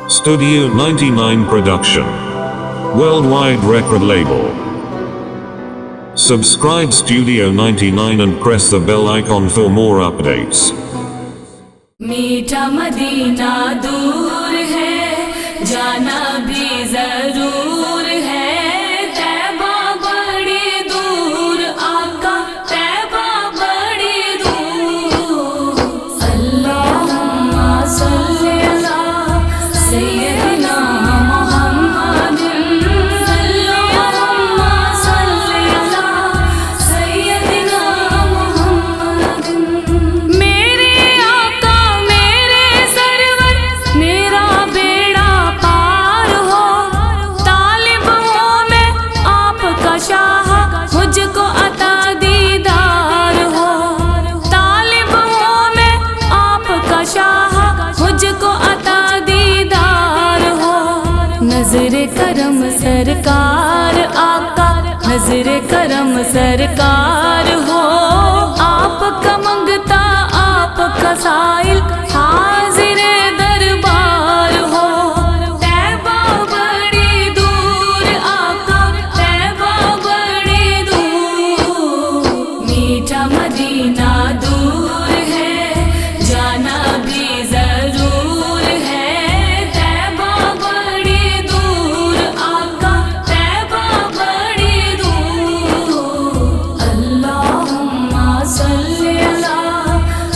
Studio 99 Production. Worldwide record label. Subscribe Studio 99 and press the bell icon for more updates. मीठा Medina दूर है, जाना भी जरूर है। तैबा बड़ी दूर आका, तैबा बड़ी दूर। अल्लाहुम्मा सल्ली अला सय्यदिना मुहम्मदिन। अल्लाहुम्मा सल्ली अला सय्यदिना मुहम्मदिन। मेरे आका मेरे सरवर, मेरा बेड़ा पार हो। तालिब हूँ मैं आपका शाह, मुझको अता दीदार हो। तालिब हूँ मैं आपका शाह, मुझको अता दीदार हो। नजर करम सरकार आका, नजर करम सरकार हो। आपका मंगता आपका साइल, हाजिर दरबार हो। तैबा बड़ी दूर आका, तैबा बड़ी दूर। मीठा मदीना दूर है, जाना भी जरूर है। तैबा बड़ी दूर आका, तैबा बड़ी दूर। अल्लाहुम्मा सल्ली अला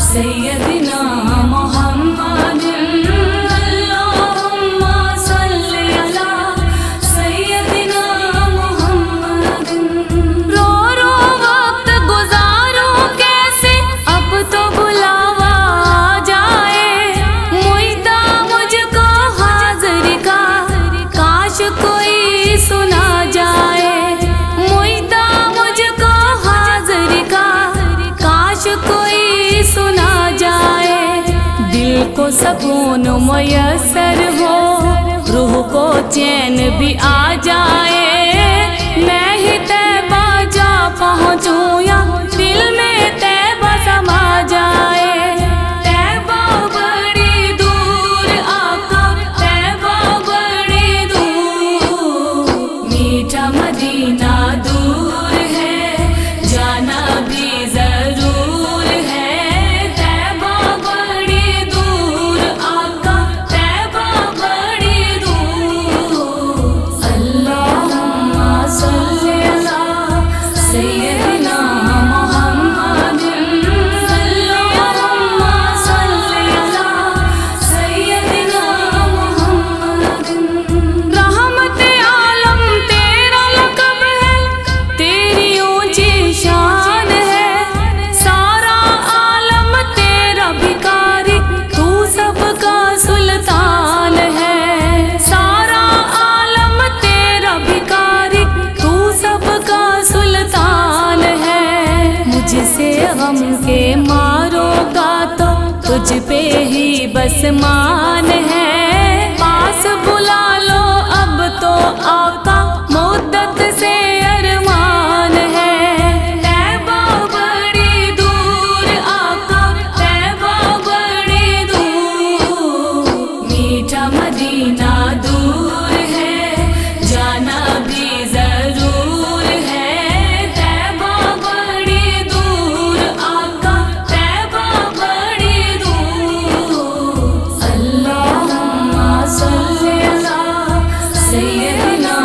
सय्यदिना मुहम्मदिन। अल्लाहुम्मा सल्ली अला सय्यदिना मुहम्मदिन। रो रो वक्त गुजारो कैसे, अब तो बुलावा आ जाए। मुइदा मुझको हाजिर का, काश कोई सुना जाए। मुइदा मुझको हाजिर का, काश कोई सुना जाए। दिल को सकून मुयस्सर हो, रूह को चैन भी आ जाए। मैं ही तैबा जा पहुँचूं या दिल में तैबा समा जाए। तैबा बड़ी दूर आका, तैबा बड़ी दूर। मीठा मदीना दूर है, जाना भी जरूर है। तैबा बड़ी दूर आका, तैबा बड़ी दूर। अल्लाहुम्मा सल्ली अला सय्यदिना मुहम्मदिन। अल्लाहुम्मा सल्ली अला सय्यदिना मुहम्मदिन। रहमत आलम तेरा लक़ब है, तेरी ऊंची शान है। सारा आलम तेरा भिखारी, तू सबका सुल्तान है। सारा आलम तेरा भिखारी, तू सबका सुल्तान है। मुझसे गम के मारोगा तो तुझ पे ही बस मान है। पास बुला लो अब तो आका, मुद्दत से अरमान है। तैबा बड़ी दूर आका, तैबा बड़ी दूर। मीठा मदीना दूर है, जाना भी जरूर है। तैबा बड़ी दूर आका, तैबा बड़ी दूर। अल्लाहुम्मा सल्ली अला सय्यदिना